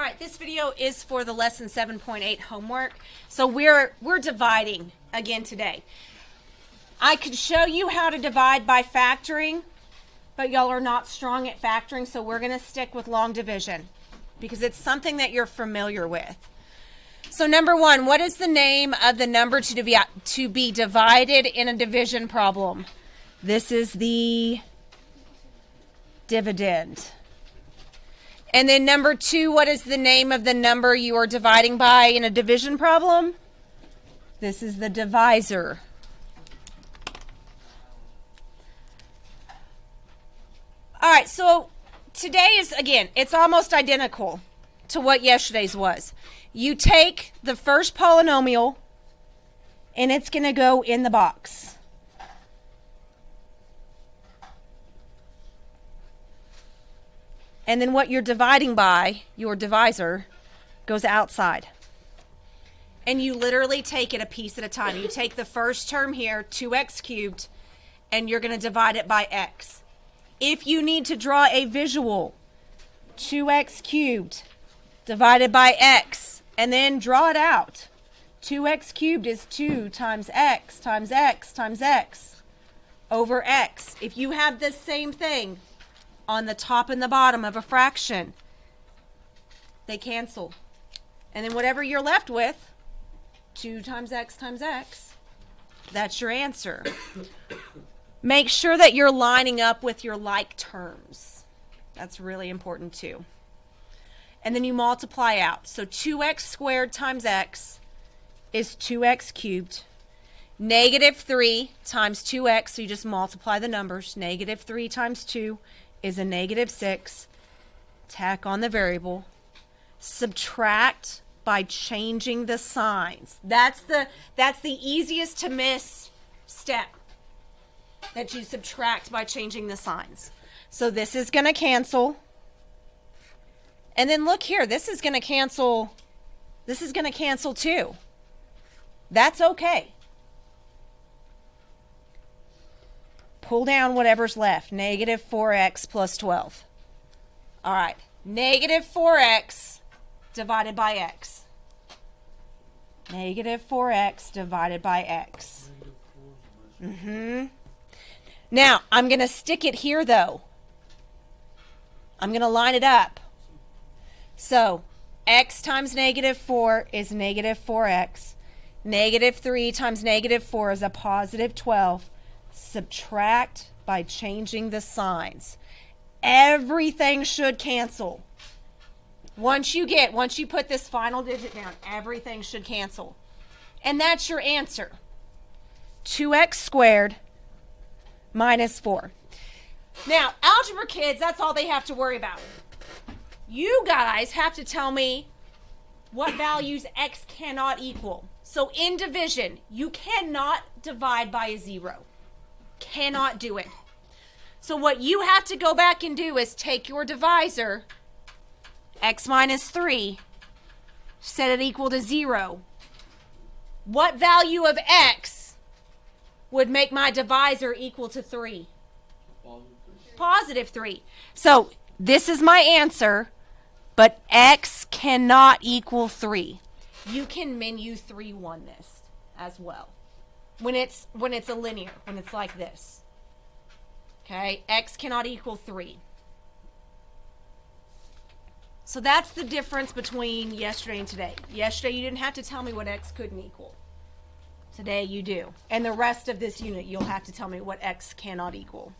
All right, this video is for the lesson 7.8 homework. So we're dividing again today. I could show you how to divide by factoring, but y'all are not strong at factoring, so we're going to stick with long division because it's something that you're familiar with. So number one, what is the name of the number to be divided in a division problem? This is the dividend. And then number two, what is the name of the number you are dividing by in a division problem? This is the divisor. All right, so today is, again, it's almost identical to what yesterday's was. You take the first polynomial, and it's going to go in the box. And then what you're dividing by, your divisor, goes outside. And you literally take it a piece at a time. You take the first term here, 2x cubed, and you're going to divide it by x. If you need to draw a visual, 2x cubed divided by x, and then draw it out. 2x cubed is 2 times x times x times x over x. If you have this same thing on the top and the bottom of a fraction, they cancel. And then whatever you're left with, 2 times x, that's your answer. Make sure that you're lining up with your like terms. That's really important too. And then you multiply out. So 2x squared times x is 2x cubed. Negative 3 times 2x, so you just multiply the numbers. Negative 3 times 2 is a negative 6. Tack on the variable. Subtract by changing the signs. That's the easiest to miss step, that you subtract by changing the signs. So this is going to cancel. And then look here, this is going to cancel. This is going to cancel too. That's okay. Pull down whatever's left. Negative 4x plus 12. All right. Negative 4x divided by x. Negative 4x divided by x. Now, I'm going to stick it here, though. I'm going to line it up. So, x times negative 4 is negative 4x. Negative 3 times negative 4 is a positive 12. Subtract by changing the signs. Everything should cancel. Once you put this final digit down, everything should cancel. And that's your answer. 2x squared minus 4. Now, algebra kids, that's all they have to worry about. You guys have to tell me what values x cannot equal. So in division, you cannot divide by a 0. Cannot do it. So what you have to go back and do is take your divisor, x minus 3, set it equal to 0. What value of x would make my divisor equal to 3? Positive 3. So this is my answer, but x cannot equal 3. You can menu 3-1 this as well. When it's a linear, when it's like this. Okay, x cannot equal 3. So that's the difference between yesterday and today. Yesterday you didn't have to tell me what x couldn't equal. Today you do. And the rest of this unit you'll have to tell me what x cannot equal.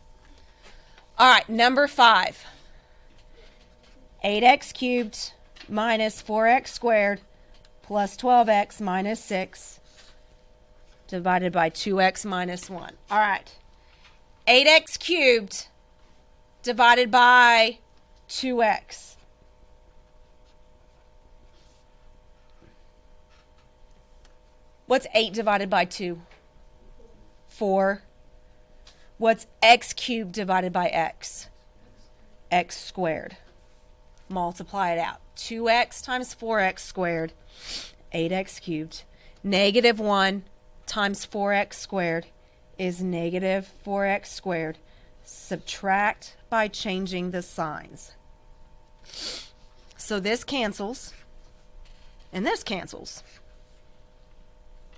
All right, number 5. 8x cubed minus 4x squared plus 12x minus 6 divided by 2x minus 1. All right. 8x cubed divided by 2x. What's 8 divided by 2? 4. What's x cubed divided by x? X squared. Multiply it out. 2x times 4x squared, 8x cubed. Negative 1 times 4x squared is negative 4x squared. Subtract by changing the signs. So this cancels, and this cancels.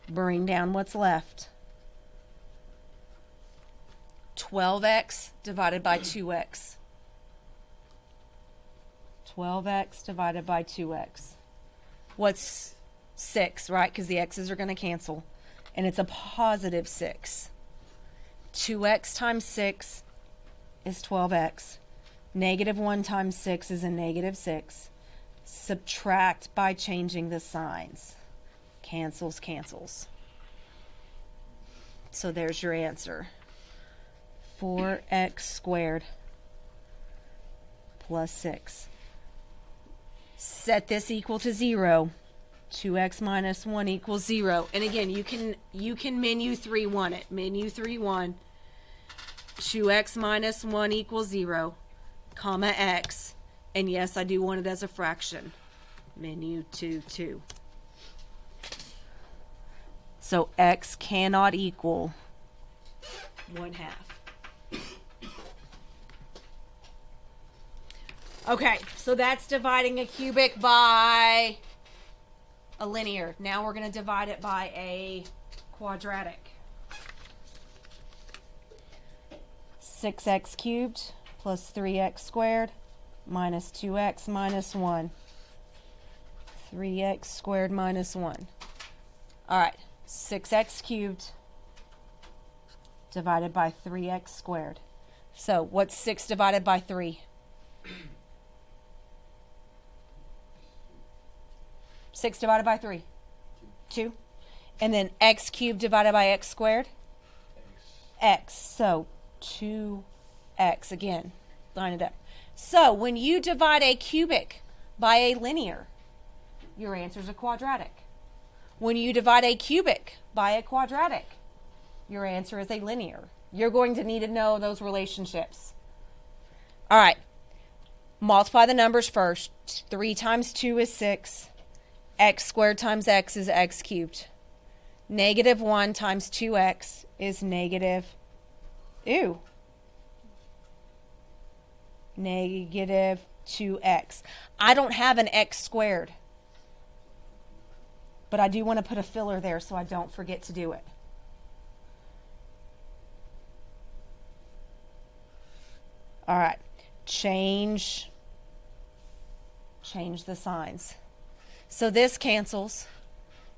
Bring down what's left. 12x divided by 2x. 12x divided by 2x. What's 6, right? Because the x's are going to cancel. And it's a positive 6. 2x times 6 is 12x. Negative 1 times 6 is a negative 6. Subtract by changing the signs. Cancels, cancels. So there's your answer. 4x squared plus 6. Set this equal to 0. 2x minus 1 equals 0. And again, you can menu 3-1 it. Menu 3-1. 2x minus 1 equals 0, comma x. And yes, I do want it as a fraction. Menu 2. So x cannot equal 1/2. Okay, so that's dividing a cubic by a linear. Now we're going to divide it by a quadratic. 6x cubed plus 3x squared minus 2x minus 1. 3x squared minus 1. All right, 6x cubed divided by 3x squared. So what's 6 divided by 3? 6 divided by 3? 2. And then x cubed divided by x squared? X. So 2x. Again, line it up. So when you divide a cubic by a linear, your answer is a quadratic. When you divide a cubic by a quadratic, your answer is a linear. You're going to need to know those relationships. All right. Multiply the numbers first. 3 times 2 is 6. X squared times x is x cubed. Negative 1 times 2x is negative, negative 2x. I don't have an x squared, but I do want to put a filler there so I don't forget to do it. All right, change the signs. So this cancels.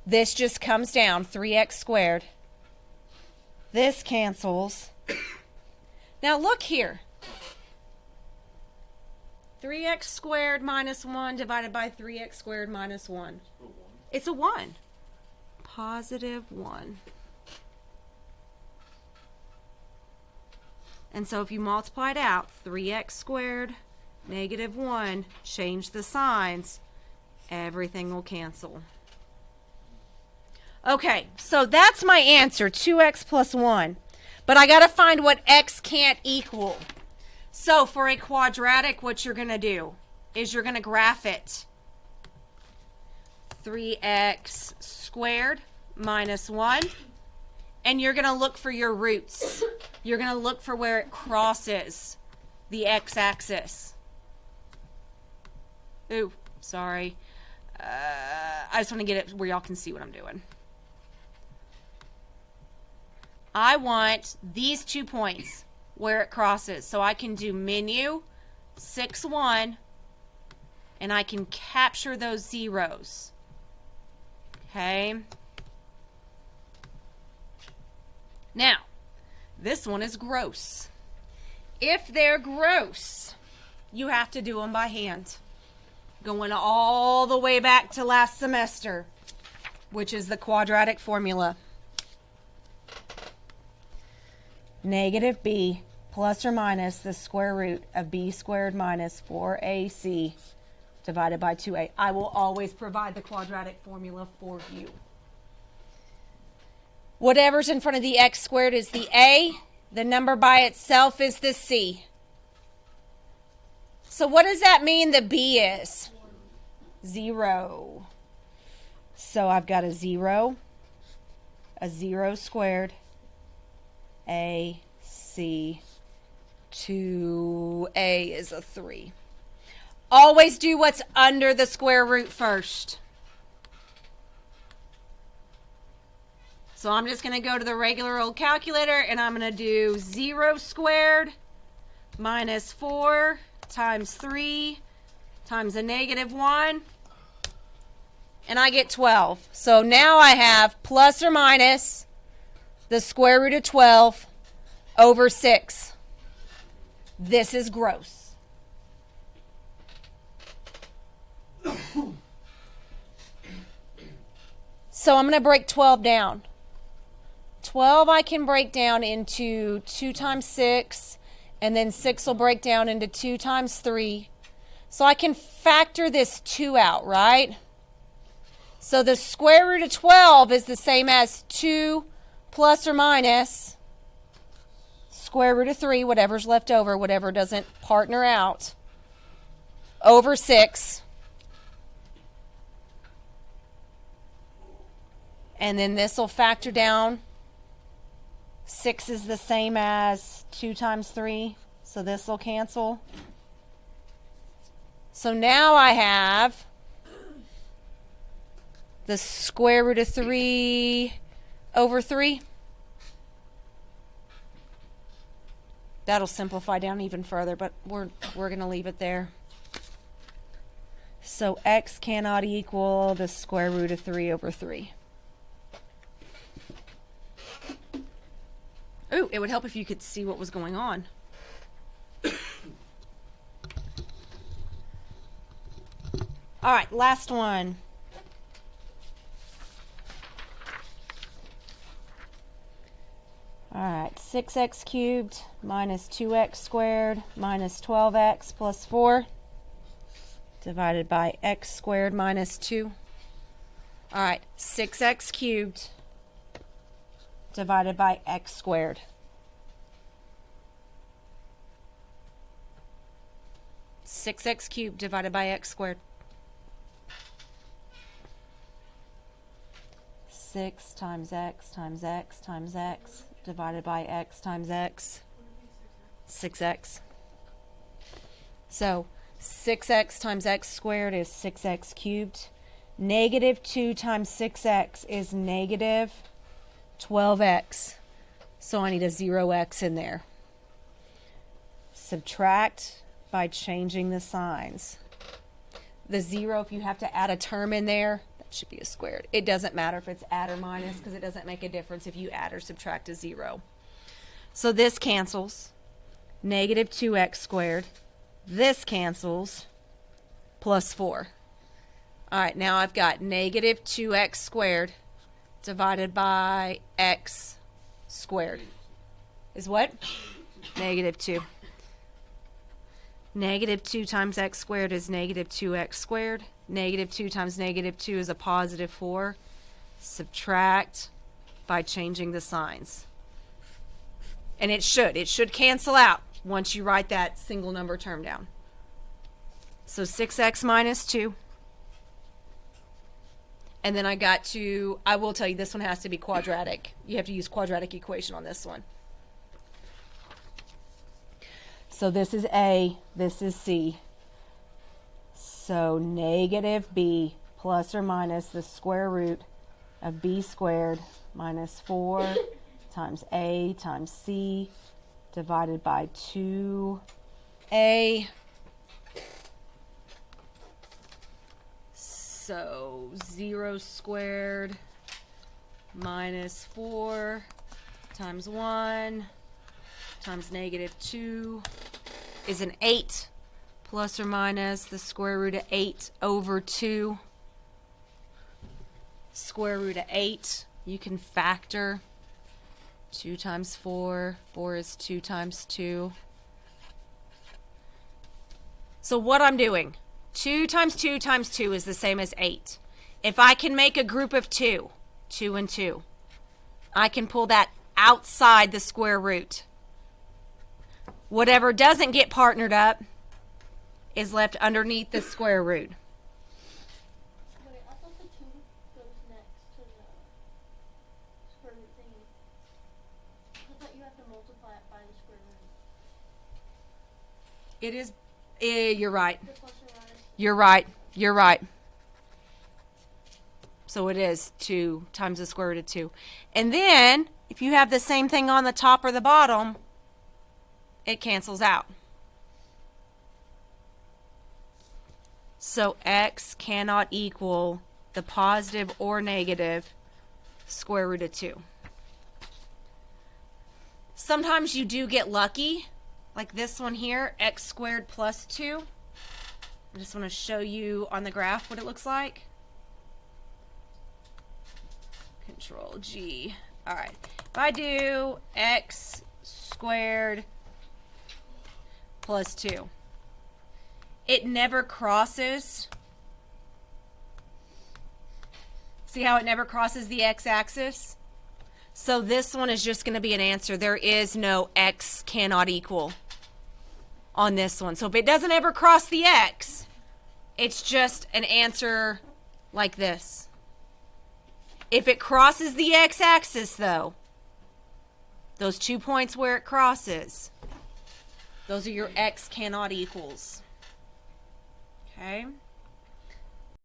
This just comes down, 3x squared. This cancels. Now look here. 3x squared minus 1 divided by 3x squared minus 1. It's a 1. Positive 1. And so if you multiply it out, 3x squared, negative 1, change the signs, everything will cancel. Okay, so that's my answer, 2x plus 1. But I got to find what x can't equal. So for a quadratic, what you're going to do is you're going to graph it. 3x squared minus 1. And you're going to look for your roots. You're going to look for where it crosses the x-axis. Ooh, sorry. I just want to get it where y'all can see what I'm doing. I want these 2 points where it crosses. So I can do menu 6-1 and I can capture those zeros. Okay. Now, this one is gross. If they're gross, you have to do them by hand. Going all the way back to last semester, which is the quadratic formula. Negative b plus or minus the square root of b squared minus 4ac divided by 2a. I will always provide the quadratic formula for you. Whatever's in front of the x squared is the a. The number by itself is the c. So what does that mean the b is? 0. So I've got a 0 squared, a, c, 2a is a 3. Always do what's under the square root first. So I'm just going to go to the regular old calculator and I'm going to do 0 squared minus 4 times 3 times a negative 1. And I get 12. So now I have plus or minus the square root of 12 over 6. This is gross. So I'm going to break 12 down. 12 I can break down into 2 times 6, and then 6 will break down into 2 times 3. So I can factor this 2 out, right? So the square root of 12 is the same as 2 plus or minus square root of 3, whatever's left over, whatever doesn't partner out, over 6. And then this will factor down. 6 is the same as 2 times 3, so this will cancel. So now I have the square root of 3 over 3. That'll simplify down even further, but we're going to leave it there. So x cannot equal the square root of 3 over 3. Ooh, it would help if you could see what was going on. All right, last one. All right, 6x cubed minus 2x squared minus 12x plus 4 divided by x squared minus 2. All right, 6x cubed divided by x squared. Six x cubed divided by x squared. 6 times x times x times x divided by x times x. 6x. So 6x times x squared is 6x cubed. Negative 2 times 6x is negative 12x. So I need a 0x in there. Subtract by changing the signs. The 0, if you have to add a term in there, that should be a squared. It doesn't matter if it's add or minus because it doesn't make a difference if you add or subtract a 0. So this cancels. Negative 2x squared. This cancels. Plus 4. All right, now I've got negative 2x squared divided by x squared is what? Negative 2. Negative 2 times x squared is negative 2x squared. Negative 2 times negative 2 is a positive 4. Subtract by changing the signs. And it should cancel out once you write that single number term down. So 6x minus 2. And then I got to, I will tell you, this one has to be quadratic. You have to use quadratic equation on this one. So this is A, this is C. So negative B plus or minus the square root of B squared minus 4 times A times C divided by 2A. So 0 squared minus 4 times 1 times negative 2 is an 8 plus or minus the square root of 8 over 2. Square root of 8, you can factor. 2 times 4, 4 is 2 times 2. So what I'm doing, 2 times 2 times 2 is the same as 8. If I can make a group of 2, 2 and 2, I can pull that outside the square root. Whatever doesn't get partnered up is left underneath the square root. Wait, I thought the 2 goes next to the square root thingy. I thought you have to multiply it by the square root. It is, you're right. The plus or minus. You're right. You're right. So it is 2 times the square root of 2. And then, if you have the same thing on the top or the bottom, it cancels out. So x cannot equal the positive or negative square root of 2. Sometimes you do get lucky, like this one here, x squared plus 2. I just want to show you on the graph what it looks like. Control G. All right. If I do x squared plus 2, it never crosses. See how it never crosses the x-axis? So this one is just going to be an answer. There is no x cannot equal on this one. So if it doesn't ever cross the x, it's just an answer like this. If it crosses the x-axis, though, those 2 points where it crosses, those are your x cannot equals. Okay?